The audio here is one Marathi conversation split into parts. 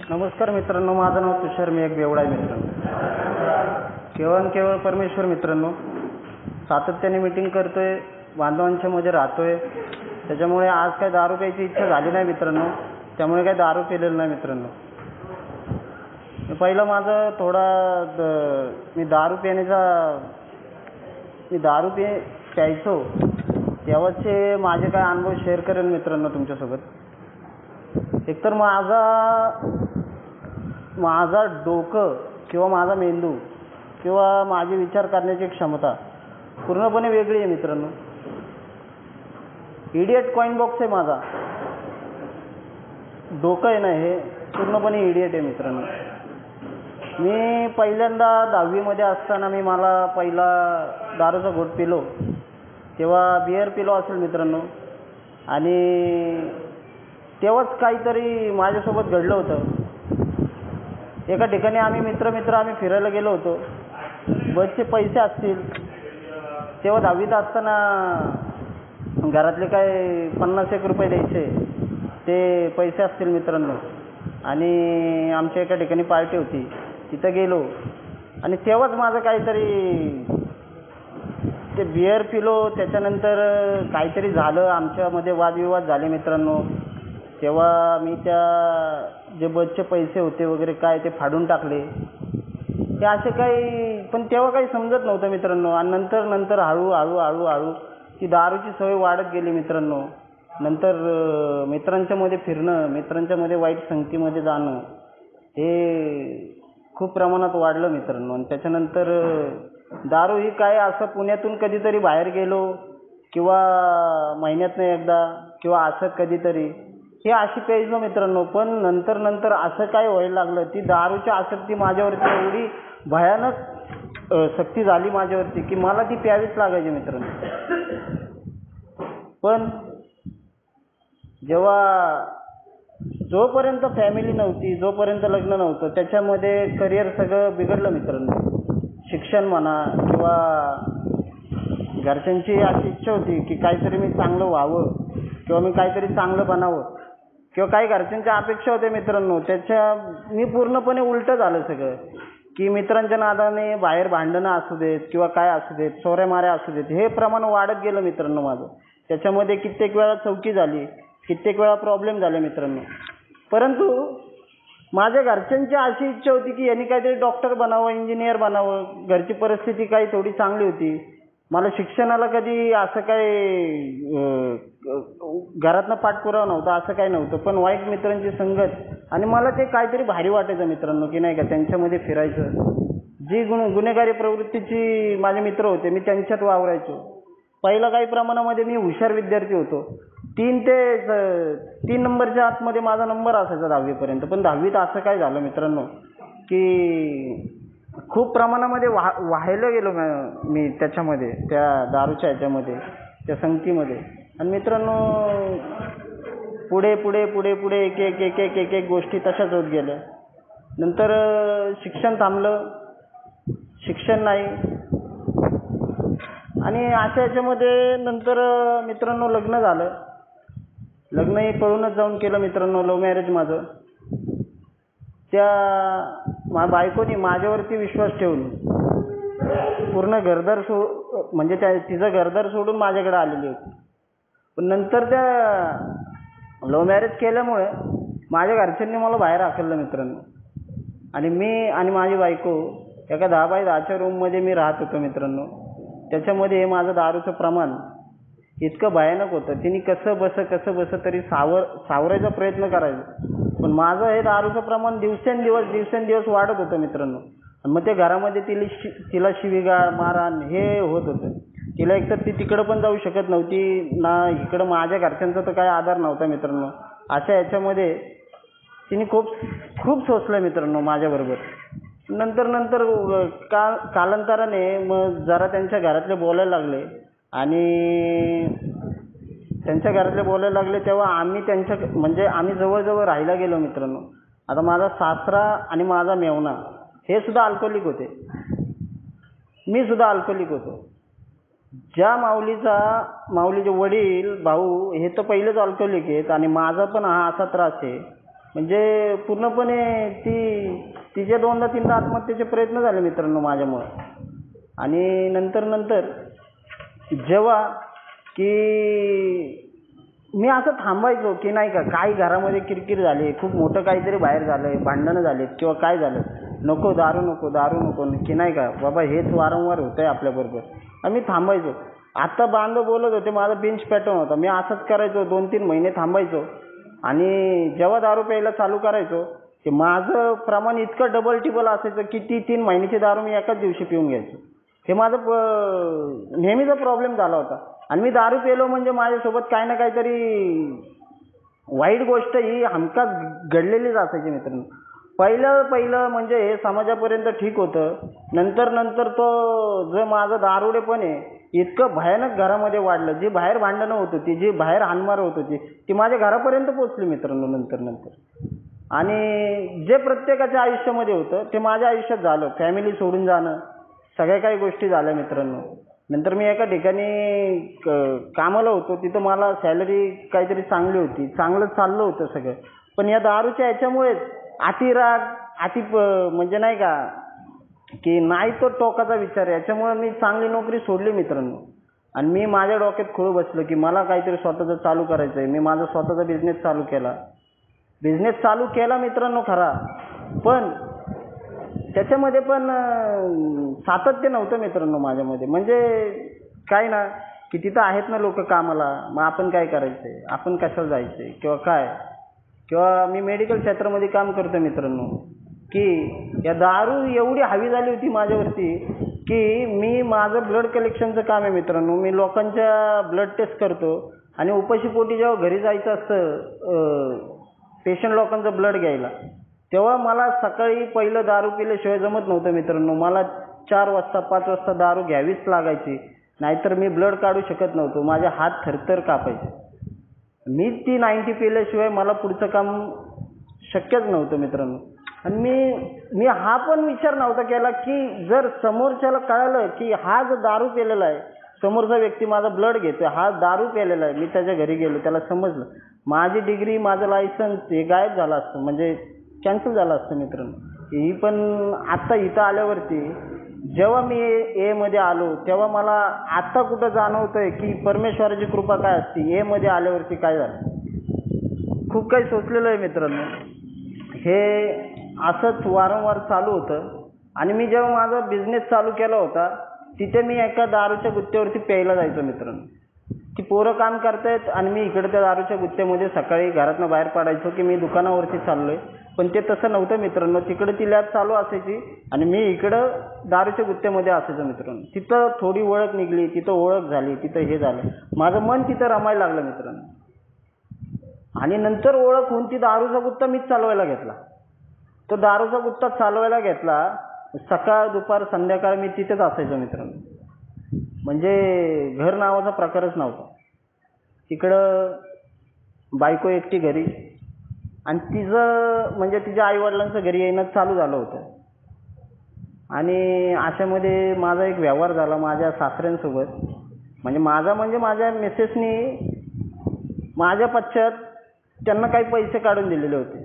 नमस्कार मित्रांनो, माझं नाव तुषार, मी एक बेवडा आहे मित्रांनो. केवळ आणि केवळ परमेश्वर मित्रांनो. सातत्याने मीटिंग करतोय, बांधवांच्या मध्ये राहतोय. त्याच्यामुळे आज काही दारू प्यायची इच्छा झाली नाही मित्रांनो, त्यामुळे काही दारू पिलेलं नाही मित्रांनो. पहिलं माझं मी दारू प्यायचो तेव्हाचे माझे काय अनुभव शेअर करेन मित्रांनो तुमच्यासोबत. एकतर माझा डोकं किंवा माझा मेंदू किंवा माझी विचार करण्याची क्षमता पूर्णपणे वेगळी आहे मित्रांनो. इडियट कॉइन बॉक्स आहे माझा. डोकं आहे ना, हे पूर्णपणे इडियट आहे मित्रांनो. मी पहिल्यांदा 10वी मध्ये असताना मला पहिला दारूचा घोट पिलो, तेव्हा बिअर पिलो असेल मित्रांनो. आणि तेव्हाच काहीतरी माझ्यासोबत घडलं होतं. एका ठिकाणी आम्ही मित्र फिरायला गेलो होतो. बसचे पैसे असतील, तेव्हा 10वीत असताना घरातले काय 50-1 रुपये द्यायचे, ते पैसे असतील मित्रांनो. आणि आमच्या एका ठिकाणी पार्टी होती, तिथं गेलो आणि तेव्हाच माझं काहीतरी ते बिअर पिलो. त्याच्यानंतर काहीतरी झालं, आमच्यामध्ये वादविवाद झाले मित्रांनो. तेव्हा मी जे बसचे पैसे होते वगैरे काय ते फाडून टाकले. ते असे काही, पण तेव्हा काही समजत नव्हतं मित्रांनो. आणि नंतर हळू ती दारूची सवय वाढत गेली मित्रांनो. नंतर मित्रांच्या मध्ये फिरणं, मित्रांच्या मध्ये वाईट संगतीमध्ये जाणं, हे खूप प्रमाणात वाढलं मित्रांनो. आणि त्याच्यानंतर दारू ही काय, असं पुण्यातून कधीतरी बाहेर गेलो किंवा महिन्यातनं एकदा किंवा असं कधीतरी हे अशी प्यायचो मित्रांनो. पण नंतर असं काय व्हायला लागलं, ती दारूची आसक्ती माझ्यावरती एवढी भयानक सक्ती झाली माझ्यावरती की मला ती प्यावीच लागायची मित्रांनो. पण जोपर्यंत फॅमिली नव्हती, जोपर्यंत लग्न नव्हतं, त्याच्यामध्ये करिअर सगळं बिघडलं मित्रांनो. शिक्षण म्हणा किंवा घरच्यांची अशी इच्छा होती की काहीतरी मी चांगलं व्हावं किंवा मी काहीतरी चांगलं बनावं, किंवा काही घरच्यांच्या अपेक्षा होत्या मित्रांनो. मी पूर्णपणे उलटं झालं सगळं. की मित्रांच्या नादाने बाहेर भांडणं असू देत किंवा काय असू देत, चोऱ्या माऱ्या असू देत, हे प्रमाण वाढत गेलं मित्रांनो माझं. त्याच्यामध्ये कित्येक वेळा चौकी झाली, कित्येक वेळा प्रॉब्लेम झाले मित्रांनो. परंतु माझ्या घरच्यांची अशी इच्छा होती की यांनी काहीतरी डॉक्टर बनावं, इंजिनियर बनावं. घरची परिस्थिती काही थोडी चांगली होती. मला शिक्षणाला कधी असं काही घरातनं पाठपुरावा नव्हता, असं काही नव्हतं. पण वाईट मित्रांची संगत आणि मला ते काहीतरी भारी वाटायचं मित्रांनो की नाही का त्यांच्यामध्ये फिरायचं. जी गुन्हेगारी प्रवृत्तीची माझे मित्र होते, मी त्यांच्यात वावरायचो. पहिला काही प्रमाणामध्ये मी हुशार विद्यार्थी होतो. 3 नंबरच्या आतमध्ये माझा नंबर असायचा 10वी पर्यंत. पण 10वीत असं काय झालं मित्रांनो की खूप प्रमाणामध्ये वाहायला गेलो मी त्याच्यामध्ये, त्या दारूच्या ह्याच्यामध्ये, त्या संगतीमध्ये. आणि मित्रांनो पुढे एक गोष्टी तशाच होत गेल्या. नंतर शिक्षण थांबलं, शिक्षण नाही. आणि अशा ह्याच्यामध्ये नंतर मित्रांनो लग्न झालं. लग्नही पळूनच जाऊन केलं मित्रांनो, लव्ह मॅरेज माझं. त्या बायकोनी माझ्यावरती विश्वास ठेवून पूर्ण घरदार म्हणजे तिचं घरदार सोडून माझ्याकडे आलेली होती. पण नंतर त्या लव्ह मॅरेज केल्यामुळे माझ्या घरच्यांनी मला बाहेर हाकललं मित्रांनो. आणि मी आणि माझी बायको एका 10x10च्या रूममध्ये मी राहत होतो मित्रांनो. त्याच्यामध्ये हे माझं दारूचं प्रमाण इतकं भयानक होतं. तिने कसं बस तरी सावरायचा प्रयत्न करायचा. पण माझं हे दारूचं प्रमाण दिवसेंदिवस वाढत होतं मित्रांनो. मग ते घरामध्ये तिला शिवीगाळ, मारहाण हे होत होतं. तिला एकतर ती तिकडं पण जाऊ शकत नव्हती ना, इकडं माझ्या घरच्यांचा तर काही आधार नव्हता मित्रांनो. अशा ह्याच्यामध्ये तिने खूप सोसलं मित्रांनो माझ्याबरोबर. नंतर कालांतराने मग जरा त्यांच्या घरातले बोलायला लागले. आणि त्यांच्या घरातले बोलायला लागले तेव्हा आम्ही आम्ही जवळजवळ राहायला गेलो मित्रांनो. आता माझा सासरा आणि माझा मेवणा हे सुद्धा अल्कोहोलिक होते, मी सुद्धा अल्कोहोलिक होतो. ज्या माऊलीचे वडील भाऊ हे तर पहिलेच अल्कोहोलिक आहेत आणि माझा पण हा असा त्रास आहे. म्हणजे पूर्णपणे तिचे 2दा-3दा आत्महत्येचे प्रयत्न झाले मित्रांनो माझ्यामुळं. आणि नंतर जेव्हा की मी असं थांबायचो की नाही का, काही घरामध्ये किरकिर झाली, खूप मोठं काहीतरी बाहेर झालं आहे, भांडणं झालेत किंवा काय झालं, नको दारू नको की नाही का बाबा, हेच वारंवार होतं आहे आपल्याबरोबर. आणि मी थांबायचो. आता बांधव बोलत होते, माझा बिंज पॅटर्न होता. मी असंच करायचो, 2-3 महिने थांबायचो आणि जेव्हा दारू प्यायला चालू करायचो ते माझं प्रमाण इतकं डबल टिबल असायचं की ती 3 महिन्याची दारू मी एकाच दिवशी पिऊन घ्यायचो. हे माझं नेहमीचा प्रॉब्लेम झाला होता. आणि मी दारू पिलो म्हणजे माझ्यासोबत काही ना काहीतरी वाईट गोष्ट ही हमखास घडलेलीच असायची मित्रांनो. पहिलं म्हणजे हे समाजापर्यंत ठीक होतं. नंतर तो जो माझं दारुडेपण आहे इतकं भयानक घरामध्ये वाढलं. जी बाहेर भांडणं होत होती, जी बाहेर हाणमार होत होती, ती माझ्या घरापर्यंत पोचली मित्रांनो नंतर. आणि जे प्रत्येकाच्या आयुष्यामध्ये होतं ते माझ्या आयुष्यात झालं. फॅमिली सोडून जाणं, सगळ्या काही गोष्टी झाल्या मित्रांनो. नंतर मी एका ठिकाणी कामाला होतो. तिथं मला सॅलरी काहीतरी चांगली होती, चांगलं चाललं होतं सगळं. पण या दारूच्या ह्याच्यामुळेच अति म्हणजे नाही का की नाही तो टोकाचा विचार, याच्यामुळे मी चांगली नोकरी सोडली मित्रांनो. आणि मी माझ्या डोक्यात खूळ बसलं की मला काहीतरी स्वतःचं चालू करायचं आहे. मी माझा स्वतःचा बिझनेस चालू केला मित्रांनो खरा, पण त्याच्यामध्ये पण सातत्य नव्हतं मित्रांनो माझ्यामध्ये. म्हणजे काय ना की तिथं आहेत ना लोक कामाला, मग आपण काय करायचंय, आपण कशाला जायचंय किंवा काय. किंवा मी मेडिकल क्षेत्रामध्ये काम करतो मित्रांनो, की या दारू एवढी हावी झाली होती माझ्यावरती की माझं ब्लड कलेक्शनचं काम आहे मित्रांनो. मी लोकांच्या ब्लड टेस्ट करतो आणि उपाशीपोटी जेव्हा घरी जायचं असतं पेशंट लोकांचं ब्लड घ्यायला, तेव्हा मला सकाळी पहिलं दारू पिल्याशिवाय जमत नव्हतं मित्रांनो. मला 4 वाजता 5 वाजता दारू घ्यावीच लागायची, नाहीतर मी ब्लड काढू शकत नव्हतो. माझे हात थरथर कापायचे. मी ती 90 पिल्याशिवाय मला पुढचं काम शक्यच नव्हतं मित्रांनो. आणि मी हा पण विचार नव्हता केला की जर समोरच्याला कळालं की हा जो दारू पिलेला आहे, समोरचा व्यक्ती माझा ब्लड घेतोय, हा दारू पिलेला आहे, मी त्याच्या घरी गेलो, त्याला समजलं, माझी डिग्री, माझं लायसन्स हे गायब झालं असतं, म्हणजे कॅन्सल झालं असतं मित्रांनो. ही पण आत्ता इथं आल्यावरती जेव्हा मी एमध्ये आलो तेव्हा मला आत्ता कुठं जाणवतंय की परमेश्वराची कृपा काय असते. एमध्ये आल्यावरती काय झालं, खूप काही सोचलेलं आहे मित्रांनो. हे असंच वारंवार चालू होतं. आणि मी जेव्हा माझा बिझनेस चालू केला होता तिथे मी एका दारूच्या गुत्त्यावरती प्यायला जायचो मित्रांनो. ती पोरं काम करतायत आणि मी इकडे त्या दारूच्या गुत्त्यामध्ये सकाळी घरातनं बाहेर पडायचो की मी दुकानावरती चाललोय. पण ते तसं नव्हतं मित्रांनो. तिकडे ती लॅब चालू असायची आणि मी इकडं दारूच्या गुत्त्यामध्ये असायचो मित्रांनो. तिथं थोडी ओळख निघली, तिथं ओळख झाली, तिथं हे झालं, माझं मन तिथं रमायला लागलं मित्रांनो. आणि नंतर ओळख होऊन ती दारूचा गुत्ता मीच चालवायला घेतला. तो दारूचा गुत्ता चालवायला घेतला. सकाळ दुपार संध्याकाळ मी तिथेच असायचो मित्रांनो. म्हणजे घर नावाचा प्रकारच नव्हता. तिकडं बायको एकटी घरी आणि तिचं म्हणजे तिच्या आईवडिलांचं घरी येणं चालू झालं होतं. आणि अशामध्ये माझा एक व्यवहार झाला माझ्या सासऱ्यांसोबत. म्हणजे माझ्या मिसेसनी माझ्या पश्चात त्यांना काही पैसे काढून दिलेले होते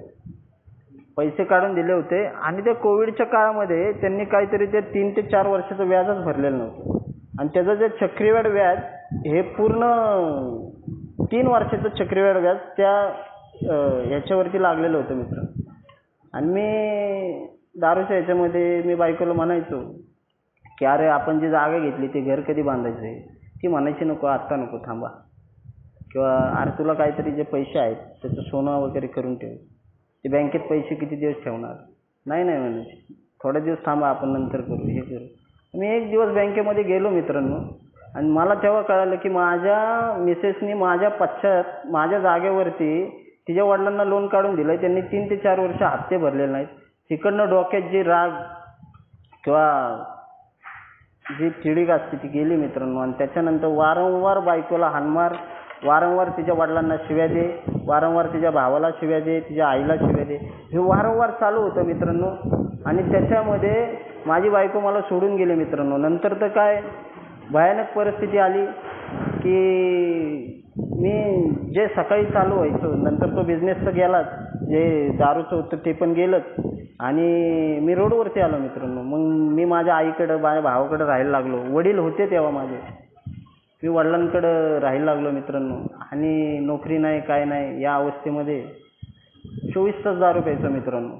आणि त्या कोविडच्या काळामध्ये त्यांनी काहीतरी ते 3 ते 4 वर्षाचं व्याजच भरलेलं नव्हतं. आणि त्याचं जे चक्रवाढ व्याज हे पूर्ण 3 वर्षाचं चक्रवाढ व्याज त्या ह्याच्यावरती लागलेलं होतं मित्र. आणि मी दारूच्या ह्याच्यामध्ये मी बायकोला म्हणायचो की अरे आपण जी जागा घेतली ते घर कधी बांधायचं आहे. ती म्हणायची नको, आत्ता नको, थांबा. किंवा अरे तुला काहीतरी जे पैसे आहेत त्याचं सोनं वगैरे करून ठेव, ते बँकेत पैसे किती दिवस ठेवणार. नाही म्हणायची, थोडे दिवस थांबा, आपण नंतर करू, हे करू. मी एक दिवस बँकेमध्ये गेलो मित्रांनो आणि मला तेव्हा कळालं की माझ्या मिसेसनी माझ्या पश्चात माझ्या जागेवरती तिच्या वडिलांना लोन काढून दिलं. त्यांनी 3 ते 4 वर्ष हप्ते भरलेले नाहीत. तिकडनं डोक्यात जी राग किंवा जी चिडीक असते ती गेली मित्रांनो. आणि त्याच्यानंतर वारंवार बायकोला हाणमार, वारंवार तिच्या वडिलांना शिव्या दे, वारंवार तिच्या भावाला शिव्या दे, तिच्या आईला शिव्या दे, हे वारंवार चालू होतं मित्रांनो. आणि त्याच्यामध्ये माझी बायको मला सोडून गेली मित्रांनो. नंतर तर काय भयानक परिस्थिती आली की मी जे सकाळी चालू व्हायचो, नंतर तो बिझनेस तर गेलाच, जे दारूचं होतं ते पण गेलंच आणि मी रोडवरती आलो मित्रांनो. मग मी माझ्या आईकडं माझ्या भावाकडं राहायला लागलो. वडील होते तेव्हा माझे. मी वडिलांकडं राहायला लागलो मित्रांनो. आणि नोकरी नाही काय नाही या अवस्थेमध्ये 24 तास दारू प्यायचो मित्रांनो.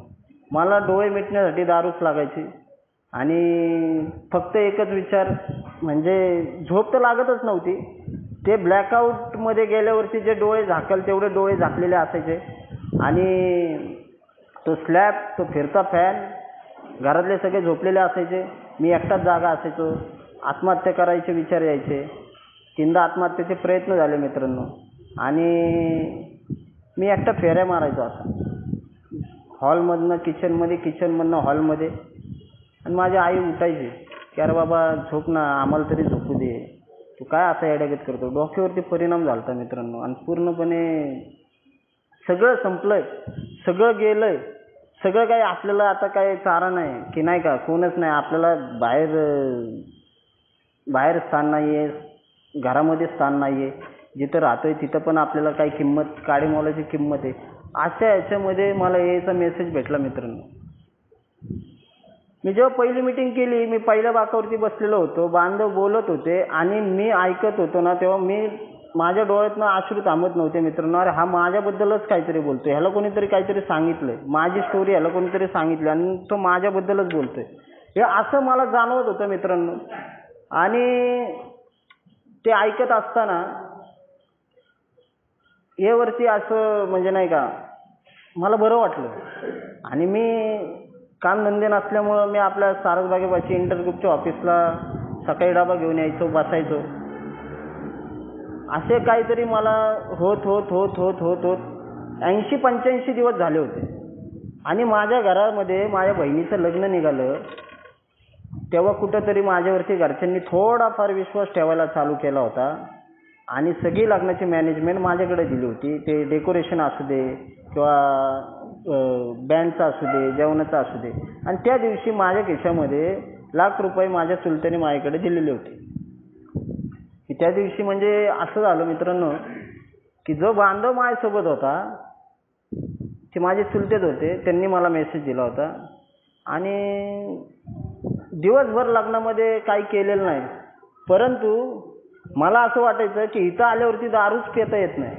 मला डोळे मिटण्यासाठी दारूच लागायची आणि फक्त एकच विचार म्हणजे झोप तर लागतच नव्हती. ते ब्लॅकआउटमध्ये गेल्यावरती जे डोळे झाकल तेवढे डोळे झाकलेले असायचे आणि तो स्लॅब, तो फिरता फॅन, घरातले सगळे झोपलेले असायचे. मी एकटाच जागा असायचो. आत्महत्या करायचे विचार यायचे. 3दा आत्महत्येचे प्रयत्न झाले मित्रांनो. आणि मी एकटा फेऱ्या मारायचो असं हॉलमधनं किचनमध्ये, किचनमधनं हॉलमध्ये. आणि माझी आई उठायची की अरे बाबा झोप ना, आम्हाला तरी झोपू दे, तू काय असं येड्यागत करतो. डोक्यावरती परिणाम झाला होता मित्रांनो. आणि पूर्णपणे सगळं संपलंय, सगळं गेलंय, सगळं काही आपल्याला आता काय चारा नाही की नाही का, कोणच नाही आपल्याला. बाहेर स्थान नाही आहे, घरामध्ये स्थान नाही आहे, जिथं राहतोय तिथं पण आपल्याला काही किंमत, काडीमोलाची किंमत आहे. अशा ह्याच्यामध्ये मला याचा मेसेज भेटला मित्रांनो. मी जेव्हा पहिली मीटिंग केली, मी पहिल्या बाकावरती बसलेलो होतो, बांधव बोलत होते आणि मी ऐकत होतो ना, तेव्हा माझ्या डोळ्यातनं अश्रू थांबत नव्हते मित्रांनो. अरे हा माझ्याबद्दलच काहीतरी बोलतोय, ह्याला कोणीतरी काहीतरी सांगितलंय, माझी स्टोरी ह्याला कोणीतरी सांगितली आणि तो माझ्याबद्दलच बोलतोय, हे असं मला जाणवत होतं मित्रांनो. आणि ते ऐकत असताना हे वरती असं म्हणजे नाही का मला बरं वाटलं. आणि मी कामधंदे नसल्यामुळं मी आपल्या सारसबागेपाशी इंटरग्रुपच्या ऑफिसला सकाळी डबा घेऊन यायचो, बसायचो. असे काहीतरी मला होत 80-85 दिवस झाले होते. आणि माझ्या घरामध्ये माझ्या बहिणीचं लग्न निघालं तेव्हा कुठंतरी माझ्यावरती घरच्यांनी थोडाफार विश्वास ठेवायला चालू केला होता आणि सगळी लग्नाची मॅनेजमेंट माझ्याकडे दिली होती. ते डेकोरेशन असू दे किंवा बँडचं असू दे, जेवणाचं असू दे. आणि त्या दिवशी माझ्या खिशामध्ये ₹1,00,000 माझ्या चुलत्याने माझ्याकडे दिलेले होते. की त्या दिवशी म्हणजे असं झालं मित्रांनो की जो बांधव माझ्यासोबत होता ते माझे चुलतेच होते, त्यांनी मला मेसेज दिला होता. आणि दिवसभर लग्नामध्ये काही केलेलं नाही, परंतु मला असं वाटायचं की इथं आल्यावरती दारूच पिता येत नाही,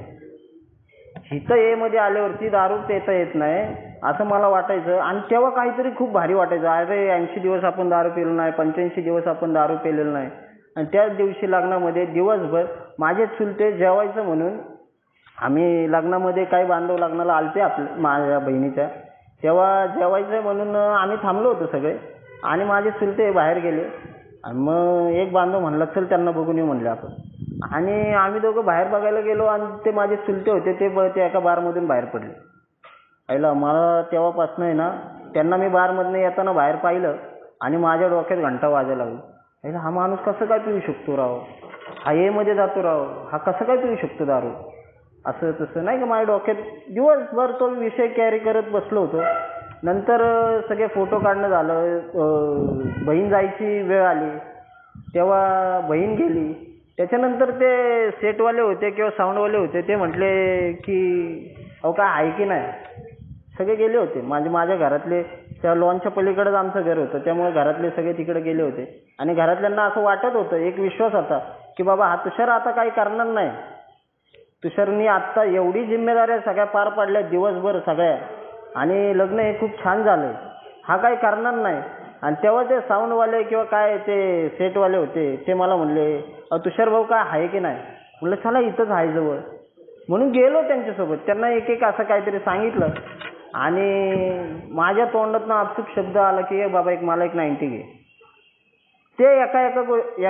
इथं मध्ये आल्यावरती दारू पिता येत नाही असं मला वाटायचं. आणि तेव्हा काहीतरी खूप भारी वाटायचं, अरे 80 दिवस आपण दारू पिलेलं नाही, 85 दिवस आपण दारू पिलेलं नाही. आणि त्याच दिवशी लग्नामध्ये दिवसभर माझे चुलते जेवायचं म्हणून, आम्ही लग्नामध्ये काही बांधव लग्नाला आलते माझ्या बहिणीच्या, तेव्हा जेवायचं म्हणून आम्ही थांबलो होतो सगळे. आणि माझे चुलते बाहेर गेले आणि मग एक बांधव म्हणला चल त्यांना बघून येऊ म्हणले आपण. आणि आम्ही दोघं बाहेर बघायला गेलो आणि ते माझे चुलते होते ते एका बारमधून बाहेर पडले. आईला मला तेव्हापासून आहे ना, त्यांना मी बारमधनं येताना बाहेर पाहिलं आणि माझ्या डोक्यात घंटा वाजायला लागली. आईला हा माणूस कसं काय पिऊ शकतो राव, हा मध्ये जातो राव, हा कसं काय पिऊ शकतो दारू, असं तसं नाही का माझ्या डोक्यात दिवसभर तो विषय कॅरी करत बसलो होतो. नंतर सगळे फोटो काढणं झालं, बहीण जायची वेळ आली तेव्हा बहीण गेली. त्याच्यानंतर ते सेटवाले होते किंवा साऊंडवाले होते ते म्हटले की अहो काय आहे की नाही, सगळे गेले होते. माझ्या घरातले त्या लॉनच्या पलीकडेच आमचं घर होतं, त्यामुळे घरातले सगळे तिकडे गेले होते. आणि घरातल्यांना असं वाटत होतं, एक विश्वास होता की बाबा हा तुषार आता काही करणार नाही, तुषारनी आत्ता एवढी जिम्मेदाऱ्या सगळ्या पार पाडल्या दिवसभर सगळ्या, आणि लग्न हे खूप छान झालंय, हा काही करणार नाही. आणि तेव्हा ते साऊंडवाले किंवा काय ते सेटवाले होते ते मला म्हणले तुषार भाऊ काय आहे की नाही, म्हणलं चला इथंच आहे जवळ, म्हणून गेलो त्यांच्यासोबत. त्यांना एक असं काहीतरी सांगितलं आणि माझ्या तोंडातनं आपसूक शब्द आला की बाबा मला एक 90 घे. ते एका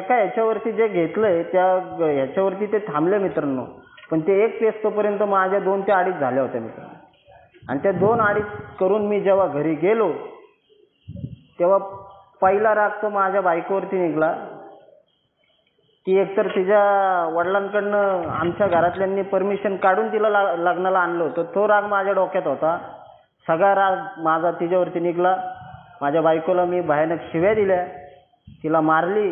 ह्याच्यावरती जे घेतलंय त्या ह्याच्यावरती ते थांबले मित्रांनो. पण ते एक पेस तोपर्यंत माझ्या 2 ते 2.5 झाल्या होत्या मित्रांनो. आणि त्या 2-2.5 करून मी जेव्हा घरी गेलो तेव्हा पहिला राग तो माझ्या बायकोवरती निघाला की एकतर तिच्या वडिलांकडनं आमच्या घरातल्यांनी परमिशन काढून तिला लग्नाला आणलं होतं, तो राग माझ्या डोक्यात होता. सगळा राग माझा तिच्यावरती निघाला. माझ्या बायकोला मी भयानक शिव्या दिल्या, तिला मारली,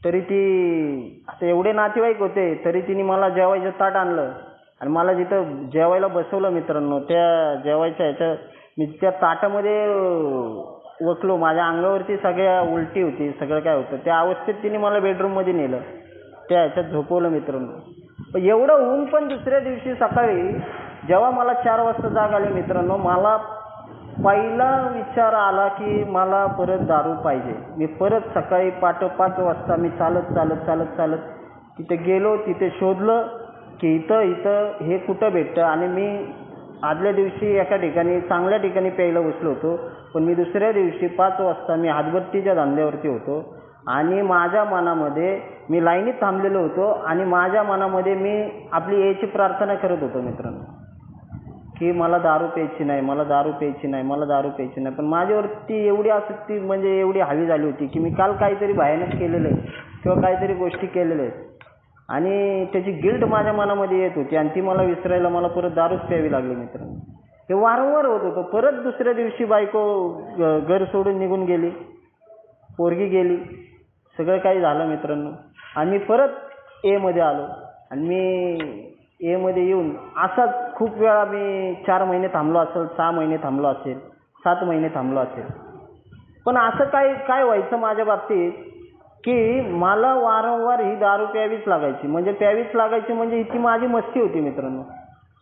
तरी ती आता एवढे नातेवाईक होते तरी तिने मला जेवायचं ताट आणलं आणि मला जिथं जेवायला बसवलं मित्रांनो, त्या जेवायच्या ह्याच्या मी त्या ताटामध्ये वकलो. माझ्या अंगावरती सगळ्या उलटी होती, सगळं काय होतं. त्या अवस्थेत तिने मला बेडरूममध्ये नेलं, त्या ह्याच्यात झोपवलं मित्रांनो. पण एवढं ऊन पण दुसऱ्या दिवशी सकाळी जेव्हा मला 4 वाजता जाग आली मित्रांनो, मला पहिला विचार आला की मला परत दारू पाहिजे. मी परत सकाळी 5 वाजता मी चालत चालत चालत चालत तिथे गेलो. तिथे शोधलं की इथं हे कुठं भेटतं. आणि मी आदल्या दिवशी एका ठिकाणी चांगल्या ठिकाणी प्यायला बसलो होतो, पण मी दुसऱ्या दिवशी 5 वाजता मी हातभट्टीच्या धंद्यावरती होतो. आणि माझ्या मनामध्ये मी लाईनीत थांबलेलो होतो आणि माझ्या मनामध्ये मी आपली याची प्रार्थना करत होतो मित्रांनो की मला दारू प्यायची नाही, मला दारू प्यायची नाही, मला दारू प्यायची नाही. पण माझ्यावरती एवढी आसक्ती म्हणजे एवढी हावी झाली होती की मी काल काहीतरी भयानक केलेलं आहे किंवा काहीतरी गोष्टी केलेल्या आहेत आणि त्याची गिल्ट माझ्या मनामध्ये येत होती आणि ती मला विसरायला मला परत दारूच प्यावी लागली मित्रांनो. हे वारंवार होत होतं. परत दुसऱ्या दिवशी बायको घर सोडून निघून गेली, पोरगी गेली, सगळं काही झालं मित्रांनो. आणि मी परत एमध्ये आलो आणि मी एमध्ये येऊन असाच खूप वेळा मी 4 महिने थांबलो असेल, 6 महिने थांबलो असेल, 7 महिने थांबलो असेल. पण असं काय व्हायचं माझ्या बाबतीत की मला वारंवार ही दारू प्यावीच लागायची. म्हणजे प्यावीच लागायची म्हणजे ती माझी मस्ती होती मित्रांनो.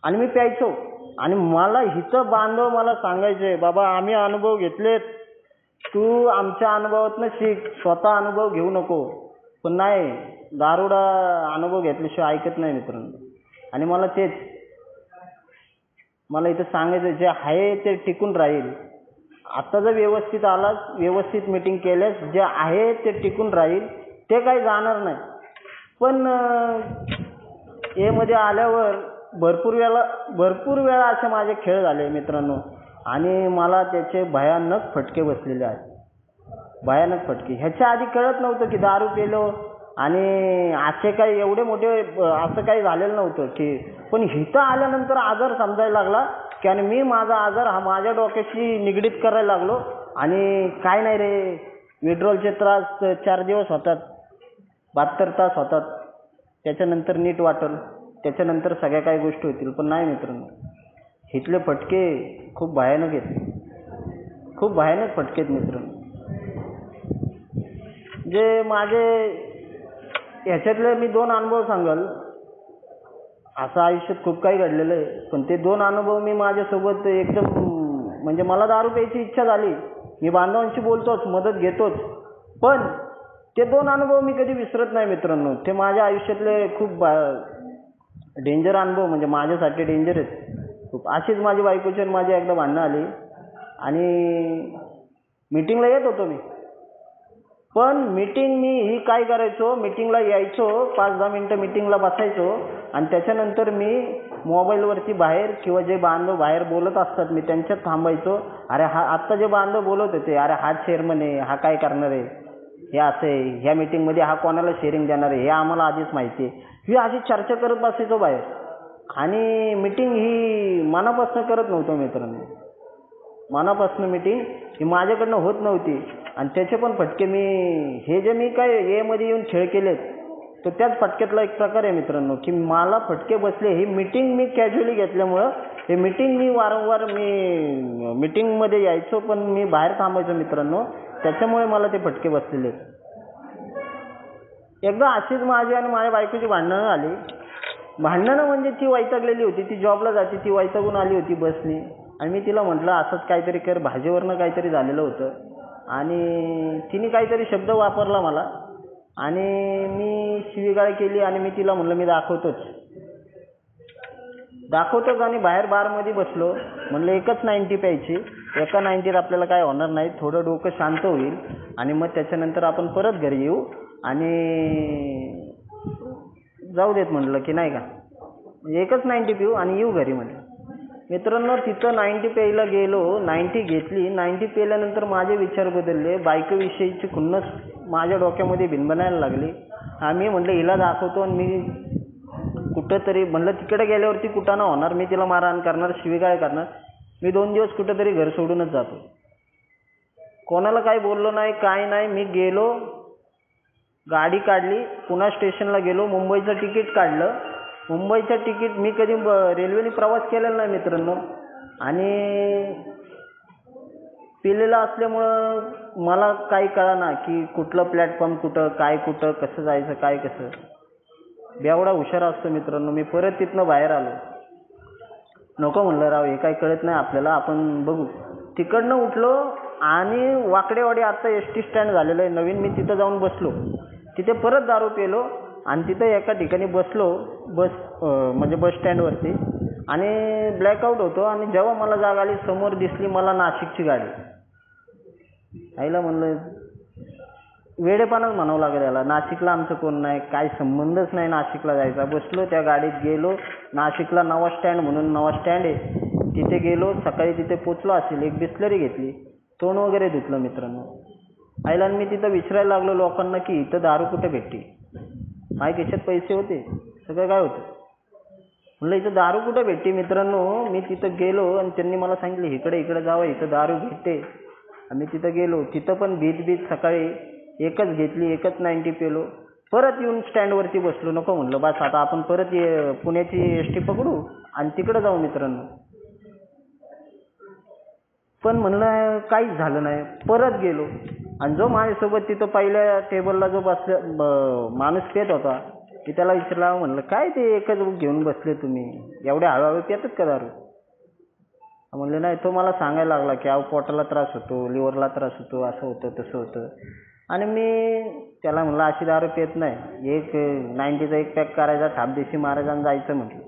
आणि मी प्यायचो आणि मला हिचं बांधव मला सांगायचे, बाबा आम्ही अनुभव घेतलेत, तू आमच्या अनुभवातनं शिक, स्वतः अनुभव घेऊ नको. पण नाही, दारुडा अनुभव घेतल्याशिवाय ऐकत नाही मित्रांनो. आणि मला इथं सांगायचं, जे आहे ते टिकून राहील. आता जर व्यवस्थित आलास, व्यवस्थित मीटिंग केल्यास, जे आहे ते टिकून राहील, ते काही जाणार नाही. पण मध्ये आल्यावर भरपूर वेळा असे माझे खेळ झाले मित्रांनो आणि मला त्याचे भयानक फटके बसलेले आहेत. भयानक फटके. ह्याच्या आधी कळत नव्हतं की दारू पिलो आणि असे काही एवढे मोठे असं काही झालेलं नव्हतं की. पण हिथं आल्यानंतर आजार समजायला लागला की आणि मी माझा आजार हा माझ्या डोक्याशी निगडीत करायला लागलो. आणि काय नाही रे, विड्रॉलचे त्रास 4 दिवस होतात, 72 तास होतात, त्याच्यानंतर नीट वाटेल, त्याच्यानंतर सगळ्या काही गोष्टी होतील. पण नाही मित्रांनो, इथले फटके खूप भयानक आहेत, खूप भयानक फटके आहेत मित्रांनो. जे माझे ह्याच्यातले मी 2 अनुभव सांगाल. असं आयुष्यात खूप काही घडलेलं आहे, पण ते 2 अनुभव मी माझ्यासोबत एकदम म्हणजे मला दारू प्यायची इच्छा झाली, मी बांधवांशी बोलतोच, मदत घेतोच, पण ते 2 अनुभव मी कधी विसरत नाही मित्रांनो. ते माझ्या आयुष्यातले खूप डेंजर अनुभव, म्हणजे माझ्यासाठी डेंजर आहेत खूप. अशीच माझी बायकोची आणि माझी एकदा भांडणं आली आणि मीटिंगला येत होतो मी. पण मीटिंग मी ही काय करायचो, मीटिंगला यायचो, 5-10 मिनटं मीटिंगला बसायचो आणि त्याच्यानंतर मी मोबाईलवरती बाहेर किंवा जे बांधव बाहेर बोलत असतात मी त्यांच्यात थांबायचो. अरे हा आत्ता जे बांधव बोलत होते, अरे हा चेअरमन आहे, हा काय करणार आहे, हे असं आहे, ह्या मीटिंगमध्ये हा कोणाला शेअरिंग देणार आहे, हे आम्हाला आधीच माहिती आहे. ही अशी चर्चा करत बसायचो बाहेर. आणि मीटिंग ही मनापासून करत नव्हतो मित्रांनो. मनापासून मीटिंग ही माझ्याकडनं होत नव्हती. आणि त्याचे पण फटके हे जे मी काय एमध्ये येऊन खेळ केलेत, तर त्याच फटक्यातला एक प्रकार आहे मित्रांनो की मला फटके बसले. ही मीटिंग मी कॅज्युअली घेतल्यामुळं हे मीटिंग मी वारंवार मीटिंगमध्ये यायचो, पण मी बाहेर थांबायचो मित्रांनो, त्याच्यामुळे मला ते फटके बसलेले. एकदा अशीच माझी आणि माझ्या बायकोची भांडणं आली. भांडणं म्हणजे ती वैतागलेली होती, ती जॉबला जाते, ती वैतागून आली होती बसनी. आणि मी तिला म्हटलं असंच काहीतरी कर, भाजीवरनं काहीतरी झालेलं होतं. आणि तिने काहीतरी शब्द वापरला मला आणि मी शिवीगाळ केली आणि मी तिला म्हटलं मी दाखवतोच आणि बाहेर बारमध्ये बसलो. म्हटलं एकच 90 प्यायची, एका 90त आपल्याला काय होणार नाही, थोडं डोकं शांत होईल आणि मग त्याच्यानंतर आपण परत घरी येऊ आणि जाऊ देत म्हटलं की नाही का, एकच 90 पिऊ आणि येऊ घरी म्हटलं. मित्रांनो तिथं 90 प्यायला गेलो, 90 घेतली. 90 प्यायल्यानंतर माझे विचार बदलले. बायकोविषयीची खुन्नस माझ्या डोक्यामध्ये भिनभिनायला लागली. आम्ही म्हटलं हिला दाखवतो आणि मी कुठंतरी म्हटलं तिकडे गेल्यावरती कुठं ना होणार, मी तिला मारहाण करणार, शिवीगाळ करणार. मी 2 दिवस कुठंतरी घर सोडूनच जातो. कोणाला काही बोललो नाही, काय नाही. मी गेलो, गाडी काढली, पुन्हा स्टेशनला गेलो, मुंबईचं तिकीट काढलं मुंबईचं तिकीट मी कधी रेल्वेने प्रवास केलेला नाही मित्रांनो, आणि पिलेलं असल्यामुळं मला काही कळेना की कुठलं प्लॅटफॉर्म कुठं, काय कुठं, कसं जायचं, काय कसं. बेवडा हुशार असतो मित्रांनो. मी परत तिथनं बाहेर आलो. नको म्हणलं राव, हे काही कळत नाही आपल्याला, आपण बघू. तिकडनं उठलो आणि वाकडेवाडी आत्ता एस टी स्टँड झालेलं आहे नवीन, मी तिथं जाऊन बसलो. तिथे परत दारू पिलो आणि तिथं एका ठिकाणी बसलो, म्हणजे बस स्टँडवरती, आणि ब्लॅकआउट होतो. आणि जेव्हा मला जाग आली, समोर दिसली मला नाशिकची गाडी. आईला म्हणलं, वेडेपणाच म्हणावं लागेल याला. नाशिकला आमचं कोण नाही, काय संबंधच नाही नाशिकला जायचा. बसलो त्या गाडीत, गेलो नाशिकला. नवा स्टँड म्हणून नवा स्टँड आहे, तिथे गेलो. सकाळी तिथे पोचलो असेल, एक बिस्लरी घेतली, तोंड वगैरे धुतलं मित्रांनो. आईला मी तिथं विचारायला लागलो लोकांना की इथं दारू कुठं भेटते. माझ्या खिशात पैसे होते, सगळं काय होतं. म्हणलं इथं दारू कुठं भेटते मित्रांनो. मी तिथं गेलो आणि त्यांनी मला सांगितलं इकडे जावं, इथं दारू भेटते. आम्ही तिथं गेलो. तिथं पण बीच सकाळी एकच घेतली, एकच 90 पेलो. परत येऊन स्टँडवरती बसलो. नको म्हणलं, बस आता आपण परत पुण्याची एस टी पकडू आणि तिकडं जाऊ मित्रांनो. पण म्हणलं काहीच झालं नाही. परत गेलो आणि जो माझ्यासोबत तिथं पहिल्या टेबलला जो माणूस पेत होता, की त्याला विचारला, म्हणलं काय ते एकच घेऊन बसले तुम्ही, एवढ्या हळूहळू पितात का दारू. म्हणले नाही. तो मला सांगायला लागला की पोटाला त्रास होतो, लिव्हरला त्रास होतो, असं होतं तसं होतं. आणि मी त्याला म्हणलं अशी दारू पित नाही, एक 90चा एक पॅक करायचा, थापदेशी मारायचा आणि जायचं म्हटलं.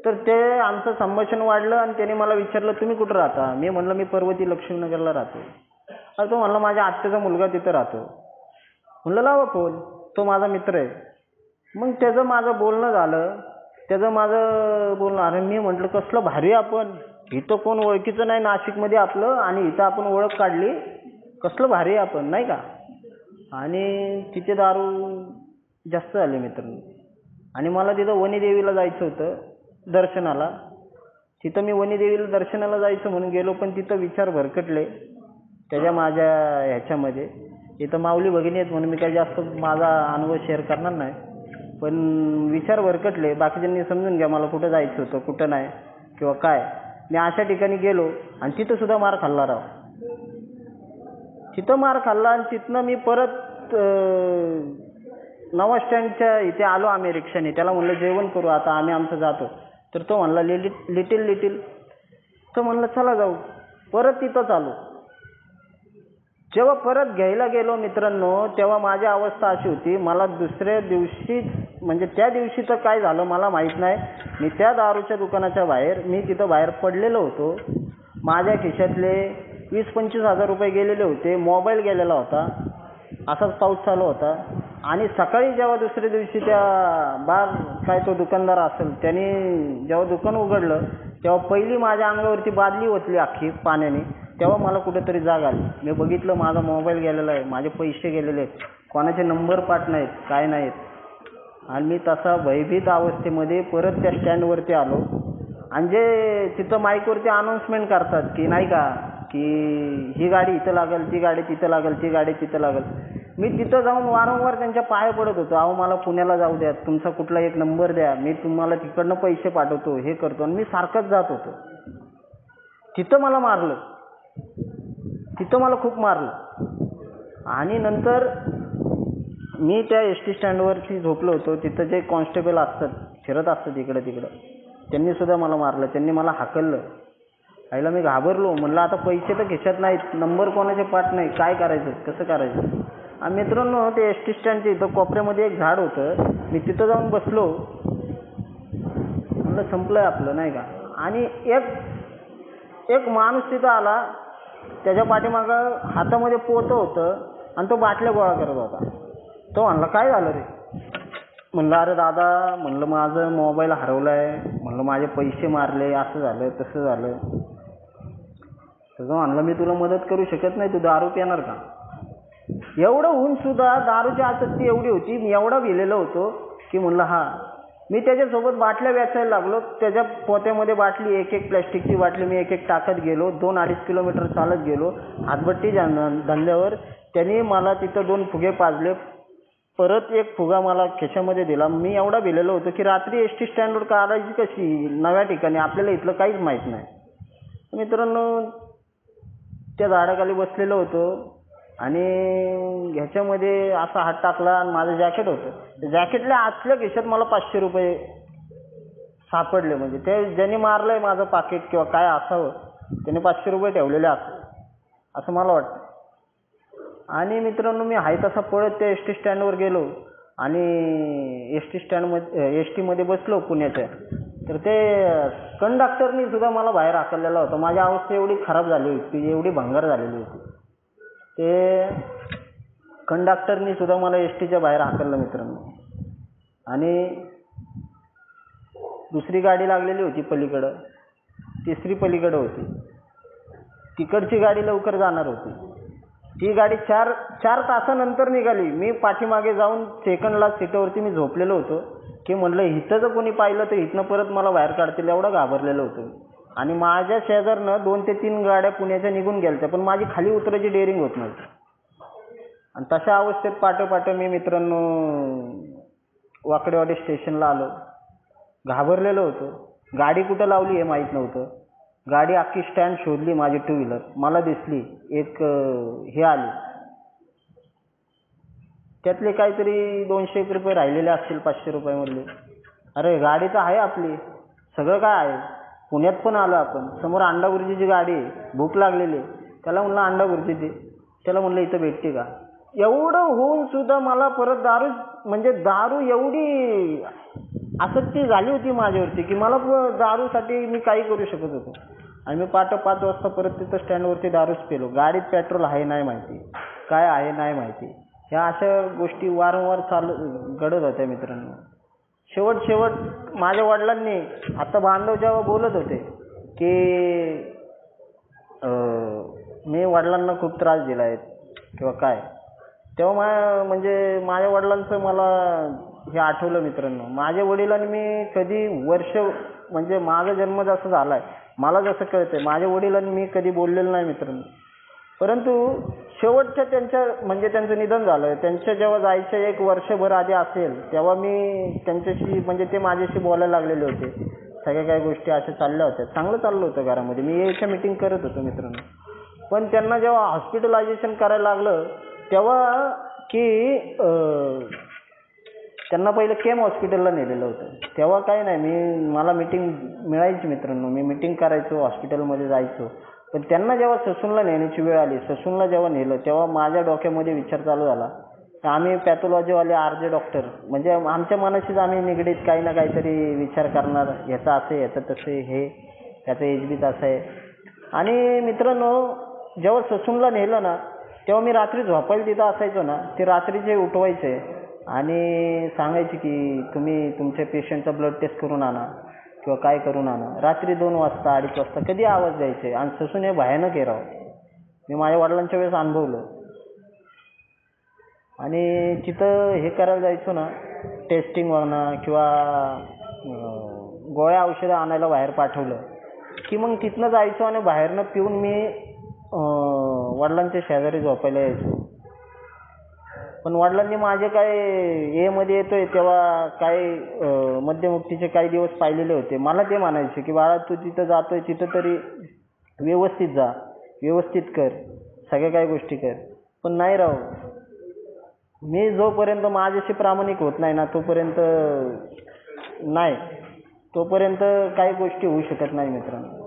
तर ते आमचं संभाषण वाढलं आणि त्याने मला विचारलं तुम्ही कुठं राहता. मी म्हणलं मी पर्वती लक्ष्मीनगरला राहतो. अरे तो म्हणला माझ्या आत्याचा मुलगा तिथं राहतो. म्हणलं लावा फोन, तो माझा मित्र आहे. मग त्याचं माझं बोलणं झालं, अरे मी म्हटलं कसलं भारी, आपण इथं कोण ओळखीचं नाही नाशिकमध्ये आपलं, आणि इथं आपण ओळख काढली, कसलं भारी आपण, नाही का. आणि तिथे दारू जास्त झाले मित्रांनो. आणि मला तिथं वनीदेवीला जायचं होतं दर्शनाला. तिथं मी वनीदेवीला दर्शनाला जायचं म्हणून गेलो, पण तिथं विचार भरकटले त्याच्या माझ्या ह्याच्यामध्ये. इथं माऊली भगिनी आहेत म्हणून मी काही जास्त माझा अनुभव शेअर करणार नाही, पण विचार भरकटले. बाकीच्यांनी समजून घ्या मला कुठं जायचं होतं, कुठं नाही किंवा काय. मी अशा ठिकाणी गेलो आणि तिथं सुद्धा मार खाल्ला राव. तिथं मार खाल्ला आणि तिथनं मी परत नवा स्टँडच्या इथे आलो आम्ही रिक्षाने. त्याला म्हणलं जेवण करू आता, आम्ही आमचं जातो. तर तो म्हणला लिटिल. तर म्हणलं चला जाऊ. परत तिथंच आलो. जेव्हा परत घ्यायला गेलो मित्रांनो, तेव्हा माझी अवस्था अशी होती, मला दुसऱ्या दिवशी, म्हणजे त्या दिवशी तर काय झालं मला माहीत नाही. मी त्या दारूच्या दुकानाच्या बाहेर, मी तिथं बाहेर पडलेलो होतो. माझ्या खिशातले 20-25 हजार रुपये गेलेले होते, मोबाईल गेलेला होता, असाच पाऊस चालू होता. आणि सकाळी जेव्हा दुसऱ्या दिवशी काय तो दुकानदार असेल, त्याने जेव्हा दुकान उघडलं, तेव्हा पहिली माझ्या अंगावरती बादली ओतली अख्खी पाण्याने. तेव्हा मला कुठेतरी जाग आली. मी बघितलं माझा मोबाईल गेलेला आहे, माझे पैसे गेलेले आहेत, कोणाचे नंबर पाठ नाहीत, काय नाहीत. आणि मी तसा भयभीत अवस्थेमध्ये परत त्या स्टँडवरती आलो. आणि जे तिथं माईकवरती अनाऊन्समेंट करतात की नाही का, की ही गाडी इथं लागेल, ती गाडी तिथं लागेल, ती गाडी तिथं लागेल. मी तिथं जाऊन वारंवार त्यांच्या पाया पडत होतो. अहो मला पुण्याला जाऊ द्या, तुमचा कुठला एक नंबर द्या, मी तुम्हाला तिकडनं पैसे पाठवतो, हे करतो. आणि मी सारखंच जात होतो. तिथं मला मारलं, तिथं मला खूप मारलं. आणि नंतर मी त्या एस टी स्टँडवरती झोपलो होतो. तिथं जे कॉन्स्टेबल असतात, फिरत असतात इकडं तिकडं, त्यांनी सुद्धा मला मारलं. त्यांनी मला हाकललं. आईला मी घाबरलो. म्हणलं आता पैसे तर खिशात नाहीत, नंबर कोणाचे पाठ नाही, काय करायचं, कसं करायचं. आणि मित्रांनो ते एस टी स्टँडच्या इथं कोपऱ्यामध्ये एक झाड होतं. मी तिथं जाऊन बसलो. म्हणलं संपलं आपलं, नाही का. आणि एक माणूस तिथं आला. त्याच्या पाठीमागं हातामध्ये पोतं होतं आणि तो बाटल्या गोळा करत होता. तो म्हणला काय झालं रे. म्हणलं अरे दादा, म्हणलं माझं मोबाईल हरवला आहे, म्हणलं माझे पैसे मारले, असं झालं तसं झालं. तर म्हणलं मी तुला मदत करू शकत नाही, तू दारू पिणार का. एवढं होऊन सुद्धा दारूची आसक्ती एवढी होती, मी एवढा भिलेलो होतो की म्हणलं हा. मी त्याच्यासोबत बाटल्या वेचायला लागलो. त्याच्या पोत्यामध्ये बाटली, एक प्लॅस्टिकची बाटली मी एक टाकत गेलो. 2-2.5 किलोमीटर चालत गेलो हातभट्टी धंद्यावर. त्यांनी मला तिथं 2 फुगे पाजले. परत एक फुगा मला खिशामध्ये दिला. मी एवढा भिलेलो होतो की रात्री एस टी स्टँडवर काढायची कशी नव्या ठिकाणी, आपल्याला इथलं काहीच माहीत नाही. मित्रांनो, त्या झाडाखाली बसलेलो होतो आणि ह्याच्यामध्ये असा हात टाकला आणि माझं जॅकेट होतं. जॅकेटल्या आतल्या खिशात मला 500 रुपये सापडले. म्हणजे ते ज्यांनी मारलंय माझं पाकिट किंवा काय असावं, त्याने 500 रुपये ठेवलेले असं मला वाटतं. आणि मित्रांनो, मी आहे तसा पळत त्या एस टी स्टँडवर गेलो आणि एस टीमध्ये बसलो पुण्याच्या. तर ते कंडक्टरनी सुद्धा मला बाहेर हाकललेला होता. माझी अवस्था एवढी खराब झाली होती, एवढी भंगार झालेली होती. ते कंडक्टरनी सुद्धा मला एस टीच्या बाहेर हाकललं मित्रांनो. आणि दुसरी गाडी लागलेली होती पलीकडं, तिसरी पलीकडं होती. तिकडची गाडी लवकर जाणार होती. ती गाडी चार तासानंतर निघाली. मी पाठीमागे जाऊन सेकंडला सीटावरती मी झोपलेलो होतो की म्हणलं इथं जर कोणी पाहिलं तर इथनं परत मला बाहेर काढतील, एवढं घाबरलेलो होतो. आणि माझ्या शेजारनं 2 ते 3 गाड्या पुण्याच्या निघून गेल्या, पण माझी खाली उतरायची डेअरिंग होत नव्हती. आणि तशा अवस्थेत पाठोपाठ मी मित्रांनो वाकडेवाडी स्टेशनला आलो. घाबरलेलो होतो. गाडी कुठं लावली हे माहीत नव्हतं. गाडी अख्खी स्टँड शोधली, माझी 2 व्हीलर मला दिसली. एक हे आली, त्यातले काहीतरी 200 रुपये राहिलेले असतील 500 रुपयामधले. अरे गाडी तर आहे आपली, सगळं काय आहे. पुण्यात पण आलो आपण. समोर अंडा भुर्जीची गाडी आहे, भूक लागलेली. त्याला म्हणलं अंडा भुर्जी दे. त्याला म्हणलं इथं भेटते का. एवढं होऊन सुद्धा मला परत दारू एवढी आसक्ती झाली होती माझ्यावरती की मला दारूसाठी मी काही करू शकत होतो. आणि मी 5 वाजता परत तिथं स्टँडवरती दारूच पेलो. गाडीत पेट्रोल आहे नाही माहिती, काय आहे नाही माहिती. ह्या अशा गोष्टी वारंवार घडत होत्या मित्रांनो. शेवट माझ्या वडिलांनी, आता बांधव जेव्हा बोलत होते की मी वडिलांना खूप त्रास दिला आहे किंवा काय, तेव्हा माझ्या वडिलांचं मला हे आठवलं मित्रांनो. माझ्या वडिलांनी मी कधी माझा जन्म जसा झाला आहे, मला जसं कळतंय, माझ्या वडिलांनी मी कधी बोललेलं नाही मित्रांनो. परंतु शेवटच्या त्यांचं निधन झालं. त्यांच्या जेव्हा जायचं 1 वर्षभर आधी असेल तेव्हा मी त्यांच्याशी ते माझ्याशी बोलायला लागलेले होते. सगळ्या काही गोष्टी अशा चालल्या होत्या. चांगलं चाललं होतं घरामध्ये. मी यायच्या मीटिंग करत होतो मित्रांनो. पण त्यांना जेव्हा हॉस्पिटलायझेशन करायला लागलं तेव्हा की त्यांना पहिलं केम हॉस्पिटलला नेलेलं होतं. तेव्हा काही नाही, मला मीटिंग मिळायची मित्रांनो. मी मीटिंग करायचो, हॉस्पिटलमध्ये जायचो. पण त्यांना जेव्हा ससूनला नेण्याची वेळ आली, ससूनला जेव्हा नेलं, तेव्हा माझ्या डोक्यामध्ये विचार चालू झाला. आम्ही पॅथॉलॉजीवाले RJ डॉक्टर, आमच्या मनाशीच आम्ही निगडीत काही ना काहीतरी विचार करणार, ह्याचं असं आहे, ह्याचं तसं आहे, ह्याचं एजबीत असं आहे. आणि मित्रांनो, जेव्हा ससूनला नेलं ना, तेव्हा मी रात्री झोपायला तिथं असायचो ना, ते रात्रीचे उठवायचे आणि सांगायचे की तुम्ही तुमच्या पेशंटचा ब्लड टेस्ट करून आणा किंवा काय करून आणा. रात्री 2 वाजता 2:30 वाजता कधी आवाज द्यायचे. आणि ससून हे भयानक आहे राव. मी माझ्या वडिलांच्या वेळेस अनुभवलं. आणि तिथं हे करायला जायचो ना, टेस्टिंग म्हणा किंवा गोळ्या औषधं आणायला बाहेर पाठवलं की मग तिथनं जायचो आणि बाहेरनं पिऊन मी वडिलांच्या शेजारी झोपायला यायचो. पण वडिलांनी माझे काय मध्ये येतोय तेव्हा काही मध्यमुक्तीचे काही दिवस पाहिलेले होते. मला ते म्हणायचे की बाळा, तू तिथं जातोय तिथं तरी व्यवस्थित जा, व्यवस्थित कर, सगळ्या काही गोष्टी कर. पण नाही राव, मी जोपर्यंत माझ्याशी प्रामाणिक होत नाही ना, तोपर्यंत काही गोष्टी होऊ शकत नाही मित्रांनो.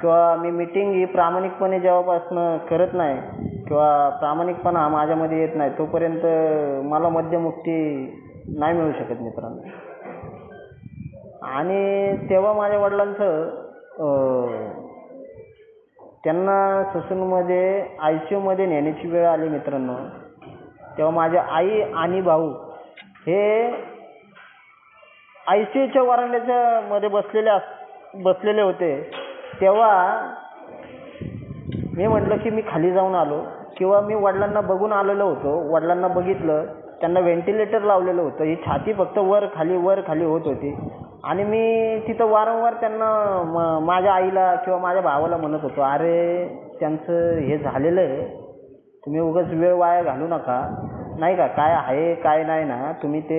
किंवा मी मीटिंग ही प्रामाणिकपणे जेव्हापासून करत नाही किंवा प्रामाणिकपणा माझ्यामध्ये येत नाही, तोपर्यंत मला मध्यमुक्ती नाही मिळू शकत मित्रांनो. आणि तेव्हा माझ्या वडिलांचं त्यांना ससूनमध्ये ICUमध्ये नेण्याची वेळ आली मित्रांनो. तेव्हा माझ्या आई आणि भाऊ हे ICUच्या वरांड्याच्या मध्ये बसलेले होते. तेव्हा मी म्हटलं की मी खाली जाऊन आलो किंवा मी वडिलांना बघून आलेलो होतो. वडिलांना बघितलं, त्यांना व्हेंटिलेटर लावलेलं होतं. ही छाती फक्त वर खाली होत होती. आणि मी तिथं वारंवार त्यांना माझ्या आईला किंवा माझ्या भावाला म्हणत होतो, अरे त्यांचं हे झालेलं आहे, तुम्ही उगाच वेळ वाया घालू नका. नाही का काय आहे काय नाही ना, तुम्ही ते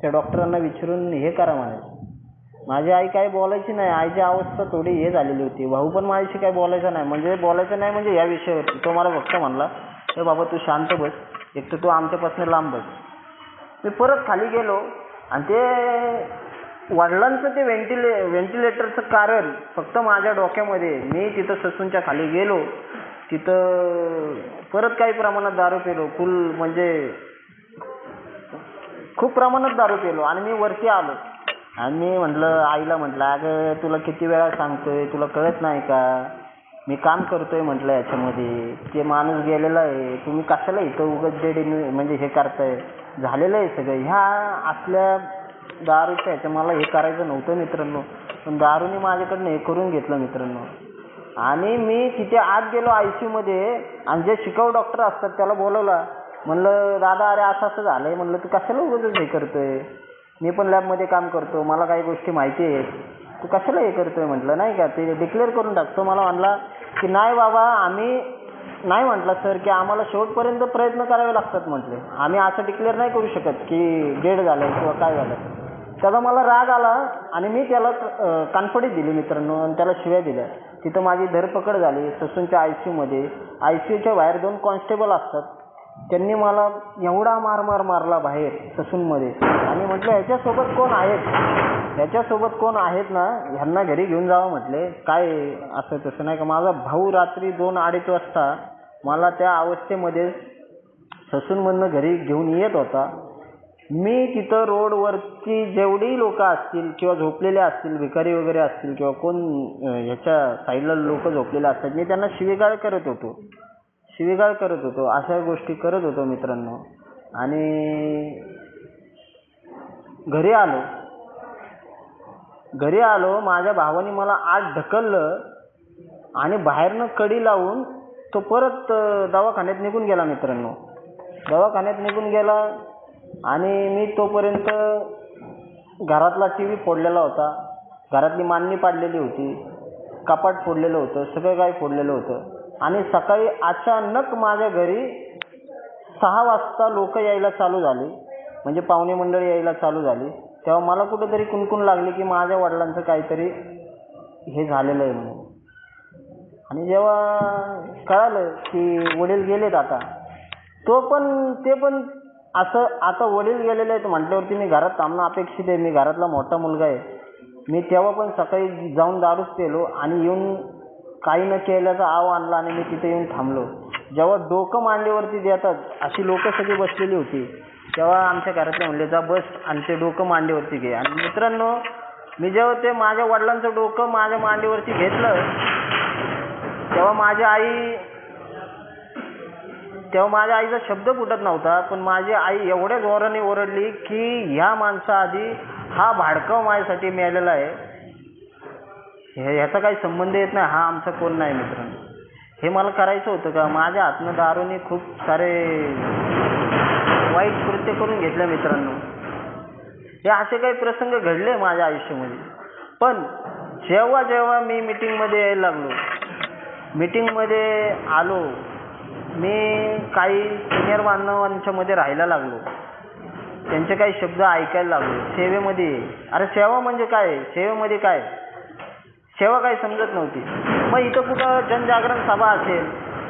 त्या डॉक्टरांना विचारून हे करा म्हणायचं. माझी आई काही बोलायची नाही. आईची अवस्था थोडी हे झालेली होती. भाऊ पण माझ्याशी काही बोलायचं नाही, म्हणजे बोलायचं नाही म्हणजे या विषयावरती. तो मला फक्त म्हणला ए बाबा तू शांत बस, एक तर तू आमच्यापासून लांब बस. मी परत खाली गेलो आणि ते वडिलांचं ते व्हेंटिलेटरचं कारण फक्त माझ्या डोक्यामध्ये. मी तिथं ससूनच्या खाली गेलो, तिथं परत काही प्रमाणात दारू पिलो, फुल म्हणजे खूप प्रमाणात दारू पिलो आणि मी वरती आलो. आणि मी म्हटलं आईला म्हटलं अगं तुला किती वेळा सांगतोय, तुला कळत नाही का, मी काम करतोय म्हटलं याच्यामध्ये, ते माणूस गेलेला आहे, तुम्ही कशाला इथं उगाच डेडी म्हणजे हे करताय, झालेलं आहे सगळं. ह्या असल्या दारूच्या ह्याच्या मला हे करायचं नव्हतं मित्रांनो, पण दारूने माझ्याकडनं हे करून घेतलं मित्रांनो. आणि मी तिथे आत गेलो ICU मध्ये आणि जे शिकाऊ डॉक्टर असतात त्याला बोलवलं. म्हणलं दादा अरे असं असं झालंय, म्हणलं तू कशाला उगाच हे करतोय, मी पण लॅबमध्ये काम करतो, मला काही गोष्टी माहिती आहेत, तू कशाला हे करतोय म्हटलं, नाही का ते डिक्लेअर करून टाकतो. मला म्हणला की नाही बाबा आम्ही नाही म्हटलं सर की आम्हाला शेवटपर्यंत प्रयत्न करावे लागतात म्हटले, आम्ही असं डिक्लेअर नाही करू शकत की डेड झालं किंवा काय झालं. त्याचा मला राग आला आणि मी त्याला कानफडीत दिली मित्रांनो आणि त्याला शिव्या दिल्या. तिथं माझी धरपकड झाली ससूनच्या ICU मध्ये. ICUच्या बाहेर 2 कॉन्स्टेबल असतात, त्यांनी मला एवढा मार मारला बाहेर ससूनमध्ये. आणि म्हटलं ह्याच्यासोबत कोण आहेत ना, ह्यांना घरी घेऊन जावं म्हटले. काय असं तसं नाही का, माझा भाऊ रात्री 2-2:30 वाजता मला त्या अवस्थेमध्ये ससूनमधनं घरी घेऊन येत होता. मी तिथं रोडवरची जेवढी लोक असतील किंवा झोपलेले असतील, भिकारी वगैरे असतील किंवा कोण ह्याच्या साईडला लोक झोपलेले असतात, मी त्यांना शिवीगाळ करत होतो, अशा गोष्टी करत होतो मित्रांनो. आणि घरी आलो माझ्या भावाने मला आत ढकललं आणि बाहेरनं कडी लावून तो परत दवाखान्यात निघून गेला मित्रांनो. दवाखान्यात निघून गेला आणि मी तोपर्यंत घरातला TV फोडलेला होता, घरातली मांडणी पाडलेली होती, कपाट फोडलेलं होतं, सगळं काही फोडलेलं होतं. आणि सकाळी अचानक माझ्या घरी 6 वाजता लोक यायला चालू झाली, म्हणजे पाहुणे मंडळी यायला चालू झाली. तेव्हा मला कुठेतरी कुणकुण लागली की माझ्या वडिलांचं काहीतरी हे झालेलं आहे म्हणून. आणि जेव्हा कळालं की वडील गेलेत आता, ते पण असं आता वडील गेलेले आहेत म्हटल्यावरती मी घरात थांबणं अपेक्षित आहे. मी घरातला मोठा मुलगा आहे. मी तेव्हा पण सकाळी जाऊन दारूच पेलो आणि येऊन काही न केल्याचा आव आणला आणि मी तिथे येऊन थांबलो. जेव्हा डोकं मांडीवरती देतात अशी लोकं सगळी बसलेली होती, तेव्हा आमच्या घरातले म्हणले जा बस आणि ते डोकं मांडीवरती घे. आणि मित्रांनो मी जेव्हा ते माझ्या वडिलांचं डोकं माझ्या मांडीवरती घेतलं तेव्हा माझ्या आईचा शब्द फुटत नव्हता, पण माझी आई एवढ्या जोराने ओरडली की ह्या माणसाआधी हा भाडकाव माझ्यासाठी मिळालेला आहे, ह्याचा काही संबंध येत नाही, हा आमचा कोण नाही मित्रांनो. हे मला करायचं होतं का? माझ्या हातनं दारूने खूप सारे वाईट कृत्य करून घेतले मित्रांनो. हे असे काही प्रसंग घडले माझ्या आयुष्यामध्ये. पण जेव्हा मी मीटिंगमध्ये यायला लागलो, मीटिंगमध्ये आलो, मी काही सिनियर बांधवांच्या मध्ये राहायला लागलो, त्यांचे काही शब्द ऐकायला लागलो. सेवेमध्ये, अरे सेवा म्हणजे काय, सेवेमध्ये काय, सेवा काही समजत नव्हती. मग इथं कुठं जनजागरण सभा असेल,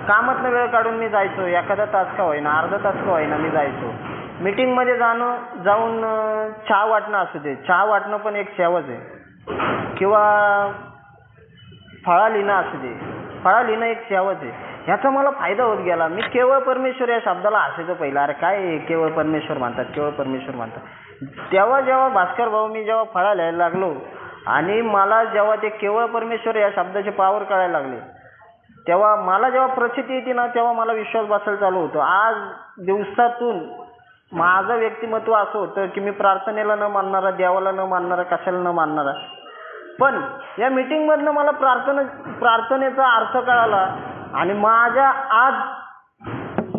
कामातनं वेळ काढून मी जायचो, एखादा तास का होईना, अर्धा तास का होईना मी जायचो. मीटिंगमध्ये जाऊन चहा वाटणं असू दे, चहा वाटणं पण एक सेवाच आहे, किंवा फळा लिहिणं असू दे, फळा लिहिणं एक सेवाच आहे. ह्याचा मला फायदा होत गेला. मी केवळ परमेश्वर या शब्दाला हसायचो पहिला, अरे काय केवळ परमेश्वर म्हणतात. जेव्हा भास्कर भाऊ मी जेव्हा फळा लिहायला लागलो आणि मला जेव्हा ते केवळ परमेश्वर या शब्दाचे पावर कळायला लागले, तेव्हा मला जेव्हा प्रचिती येते ना, तेव्हा मला विश्वास बसायला चालू होतो. आज दिवसातून माझं व्यक्तिमत्व असं होतं की मी प्रार्थनेला न मानणारा, देवाला न मानणारा, कशाला न मानणारा. पण या मीटिंगमधनं मला प्रार्थनेचा अर्थ कळाला आणि माझ्या आज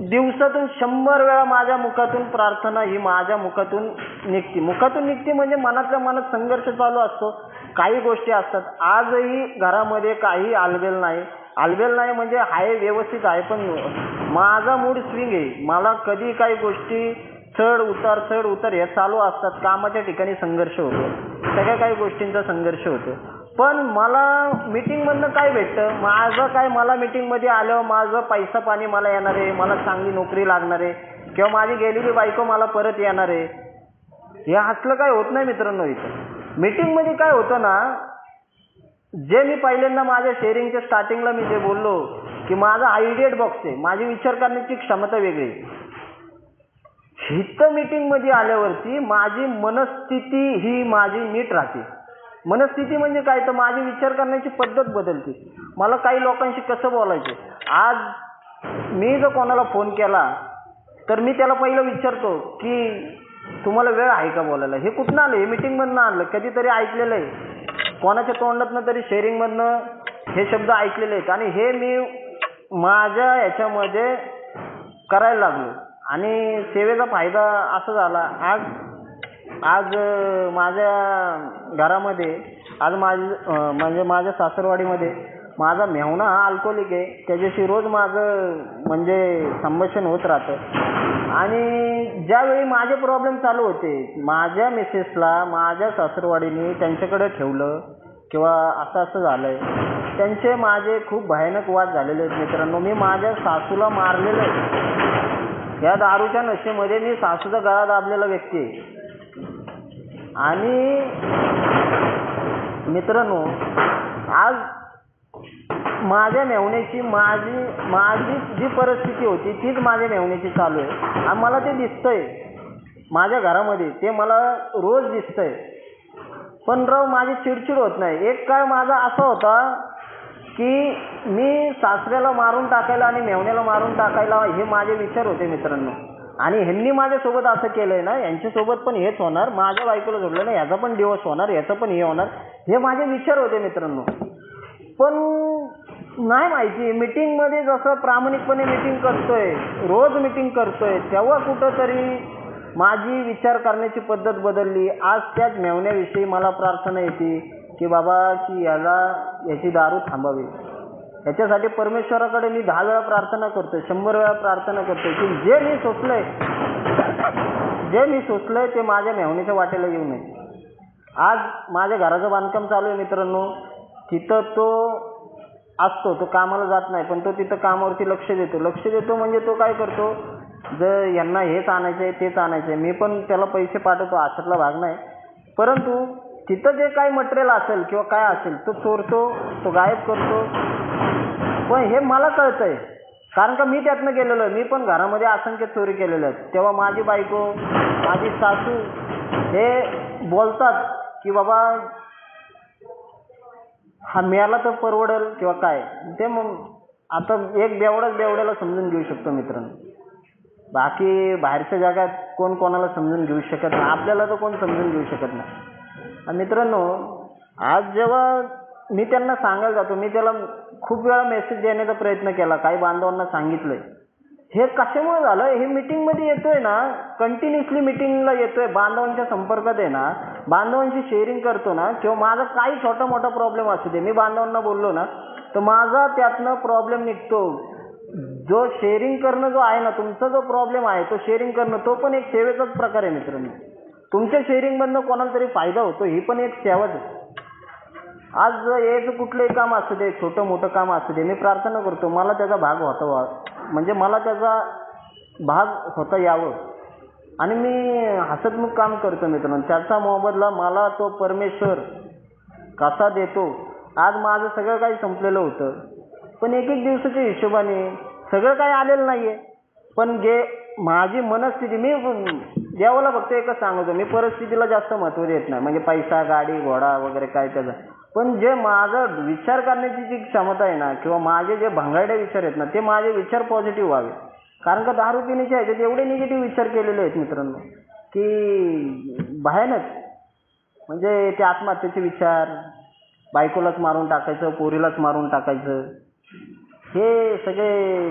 दिवसातून 100 वेळा माझ्या मुखातून प्रार्थना ही माझ्या मुखातून निघते म्हणजे मनातल्या मनात संघर्ष चालू असतो, काही गोष्टी असतात. आजही घरामध्ये काही आलबेल नाही, आलबेल नाही म्हणजे आहे, व्यवस्थित आहे, पण माझा मूड स्विंग आहे. मला कधी काही गोष्टी चढ उतार हे चालू असतात. कामाच्या ठिकाणी संघर्ष होतो, सगळ्या काही गोष्टींचा संघर्ष होतो. पण मला मीटिंगमधनं काय भेटतं, माझं काय, मला मीटिंगमध्ये आल्यावर माझं पैसा पाणी मला येणार आहे, मला चांगली नोकरी लागणार आहे, किंवा माझी गेलेली बायको मला परत येणार आहे. हे असलं काय होत नाही मित्रांनो. इथं मीटिंगमध्ये काय होतं ना, जे मी पहिल्यांदा माझ्या शेअरिंगच्या स्टार्टिंगला मी जे बोललो की माझा आयडिएट बॉक्स आहे, माझी विचार करण्याची क्षमता वेगळी. हिथं मीटिंगमध्ये आल्यावरती माझी मनस्थिती ही माझी नीट राहते. मनस्थिती म्हणजे काय, तर माझी विचार करण्याची पद्धत बदलते. मला काही लोकांशी कसं बोलायचं. आज मी जर कोणाला फोन केला तर मी त्याला पहिलं विचारतो की तुम्हाला वेळ आहे का बोलायला. हे कुठनं आलं, हे मीटिंगमधनं आणलं, कधीतरी ऐकलेलं आहे, कोणाच्या तोंडातनं तरी शेअरिंगमधनं हे शब्द ऐकलेले आहेत, आणि हे मी माझ्या ह्याच्यामध्ये करायला लागलो. आणि सेवेचा फायदा असा झाला, आज माझ्या घरामध्ये, आज म्हणजे माझ्या सासरवाडीमध्ये माझा मेहुणा हा अल्कोहोलिक आहे. त्याच्याशी रोज माझं म्हणजे संभाषण होत राहतं. आणि ज्यावेळी माझे प्रॉब्लेम चालू होते, माझ्या मिसेसला माझ्या सासरवाडीने त्यांच्याकडे ठेवलं किंवा असं झालंय, त्यांचे माझे खूप भयानक वाद झालेले आहेत मित्रांनो. मी माझ्या सासूला मारलेलं आहे. या दारूच्या नशेमध्ये मी सासूचा गळा दाबलेला व्यक्ती आहे. आणि मित्रांनो, आज माझ्या मेहुण्याची माझी जी परिस्थिती होती तीच माझ्या मेहुण्याची चालू आहे. आणि मला ते दिसतंय माझ्या घरामध्ये, ते मला रोज दिसतंय. पण राव माझी चिडचिड होत नाही. एक काळ माझा असा होता की मी सासऱ्याला मारून टाकायला आणि मेहुण्याला मारून टाकायला, हे माझे विचार होते मित्रांनो. आणि ह्यांनी माझ्यासोबत असं केलंय ना, यांच्यासोबत पण हेच होणार, माझ्या बायकोला सोडलं ना ह्याचा पण डिवोर्स होणार, ह्याचं पण हे होणार, हे माझे विचार होते मित्रांनो. पण नाही माहिती, मीटिंगमध्ये जसं प्रामाणिकपणे मीटिंग करतोय, रोज मीटिंग करतोय, तेव्हा कुठंतरी माझी विचार करण्याची पद्धत बदलली. आज त्याच मेहुण्याविषयी मला प्रार्थना येते की बाबा की याची दारू थांबावी. याच्यासाठी परमेश्वराकडे मी 10 वेळा प्रार्थना करतोय, 100 वेळा प्रार्थना करतोय की जे मी सोचलंय ते माझ्या मेहुण्याच्या वाटेला येऊ नये. आज माझ्या घराचं बांधकाम चालू आहे मित्रांनो. तिथं तो असतो, तो कामाला जात नाही, पण तो तिथं कामावरती लक्ष देतो म्हणजे तो काय करतो, जर यांना हेच आणायचं आहे तेच आणायचं आहे, मी पण त्याला पैसे पाठवतो, अशातला भाग नाही. परंतु तिथं जे काही मटेरियल असेल किंवा काय असेल तो चोरतो, तो गायब करतो. पण हे मला कळतंय, कारण का मी त्यातनं गेलेलो आहे. मी पण घरामध्ये असंख्य चोरी केलेल्या आहेत. तेव्हा माझी बायको, माझी सासू हे बोलतात की बाबा हा मिळाला तर परवडेल किंवा काय. ते मग आता एक बेवड्याला समजून घेऊ शकतो मित्रांनो. बाकी बाहेरच्या जगात कोण कोणाला समजून घेऊ शकत नाही, आपल्याला तर कोण समजून घेऊ शकत नाही. मित्रांनो, आज जेव्हा मी त्यांना सांगायला जातो, मी त्याला खूप वेळा मेसेज देण्याचा प्रयत्न केला, काही बांधवांना सांगितलंय. हे कशामुळे झालं, हे मीटिंगमध्ये येतोय ना, कंटिन्युअसली मीटिंगला येतोय, बांधवांच्या संपर्कात आहे ना, बांधवांशी शेअरिंग करतो ना, किंवा माझा काही छोटा मोठा प्रॉब्लेम असू दे, मी बांधवांना बोललो ना तर माझा त्यातनं प्रॉब्लेम निघतो. जो शेअरिंग करणं जो आहे ना, तुमचा जो प्रॉब्लेम आहे तो शेअरिंग करणं, तो पण एक सेवेचाच प्रकार आहे मित्रांनो. तुमच्या शेअरिंगमधनं कोणाला तरी फायदा होतो, ही पण एक सेवाच आहे. आज एक कुठलंही काम असू दे, छोटं मोठं काम असू दे, मी प्रार्थना करतो मला त्याचा भाग होता, म्हणजे मला त्याचा भाग होता यावं. आणि मी हसतमुख काम करतो मित्रांनो. त्याचा मोबदला मला तो परमेश्वर कसा देतो. आज माझं सगळं काही संपलेलं होतं, पण एक दिवसाच्या हिशोबाने सगळं काही आलेलं नाही आहे. पण माझी मनस्थिती, मी देवाला फक्त एकच सांगतो, मी परिस्थितीला जास्त महत्त्व देत नाही, म्हणजे पैसा, गाडी, घोडा वगैरे काय त्याचा. पण जे माझं विचार करण्याची जी क्षमता आहे ना, किंवा माझे जे भंगारडे विचार आहेत ना, ते माझे विचार पॉझिटिव्ह व्हावे. कारण का दारू पिण्याचे आहेत एवढे निगेटिव्ह विचार केलेले आहेत मित्रांनो की भयानक. म्हणजे ते आत्महत्येचे विचार, बायकोलाच मारून टाकायचं, पोरीलाच मारून टाकायचं, हे सगळे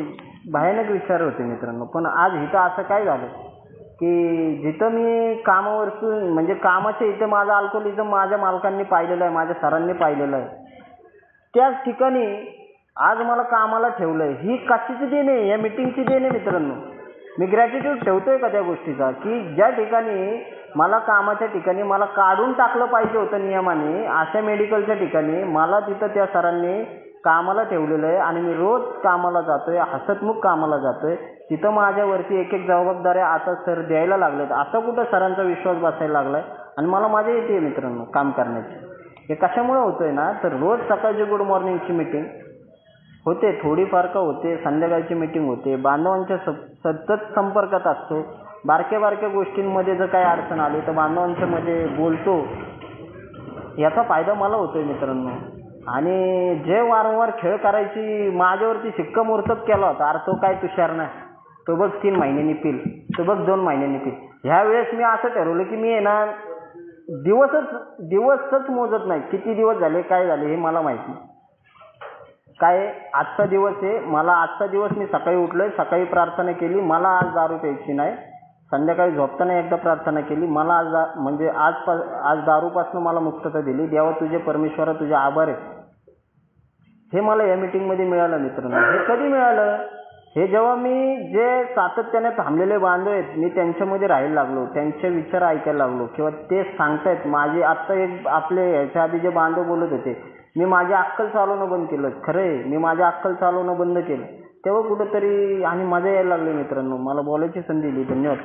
भयानक विचार होते मित्रांनो. पण आज इथं असं काय झालं की जिथं मी कामावरती, म्हणजे कामाच्या इथं माझं अल्कोहोलिझम माझ्या मालकांनी पाहिलेलं आहे, माझ्या सरांनी पाहिलेलं आहे, त्याच ठिकाणी आज मला कामाला ठेवलंय, ही कशाची देणे, या मीटिंगची देणे मित्रांनो. मी ग्रॅटिट्यूड ठेवतोय का त्या गोष्टीचा, की ज्या ठिकाणी मला कामाच्या ठिकाणी मला काढून टाकलं पाहिजे होतं नियमाने, अशा मेडिकलच्या ठिकाणी मला तिथं त्या सरांनी कामाला ठेवलेलं आहे आणि मी रोज कामाला जातोय, हसतमुख कामाला जातोय. तिथं माझ्यावरती एक एक जबाबदाऱ्या आता सर द्यायला लागलेत. आता कुठं सरांचा विश्वास बसायला लागलाय आणि मला मजा येते मित्रांनो काम करण्याची. हे कशामुळे होतंय ना, तर रोज सकाळची गुड मॉर्निंगची मीटिंग होते, थोडीफार का होते, संध्याकाळची मीटिंग होते, बांधवांच्या सतत संपर्कात असतो. बारक्या बारक्या गोष्टींमध्ये जर काही अडचण आली तर बांधवांच्या मध्ये बोलतो. याचा फायदा मला होतोय मित्रांनो. आणि जे वारंवार खेळ करायची माझ्यावरती शिक्कामोर्तब केला होता, अरे तो काय तुषार नाही, तो बघ 3 महिन्यांनी पिल, तो बघ 2 महिन्यांनी पिल. ह्या वेळेस मी असं ठरवलं की मी आहे ना दिवसच मोजत नाही, किती दिवस झाले काय झाले हे मला माहिती नाही. काय आजचा दिवस आहे, मला आजचा दिवस मी सकाळी उठलोय, सकाळी प्रार्थना केली, मला आज दारू प्यायची नाही. संध्याकाळी झोपताना एकदा प्रार्थना केली, मला आज दारूपासून मला मुक्तता दिली. देवा तुझे परमेश्वरा तुझे आभार आहे. हे मला या मीटिंगमध्ये मिळालं मित्रांनो. हे कधी मिळालं, हे जेव्हा मी जे सातत्याने थांबलेले बांधव आहेत मी त्यांच्यामध्ये राहायला लागलो, त्यांचे विचार ऐकायला लागलो किंवा ते सांगतायत. माझे आत्ता एक आपले ह्याच्या आधी जे बांधव बोलत होते, मी माझी अक्कल चालवणं बंद केलं. खरं आहे, मी माझी अक्कल चालवणं बंद केलं तेव्हा कुठंतरी आणि मजा यायला लागली मित्रांनो. मला बोलायची संधी दिली. धन्यवाद.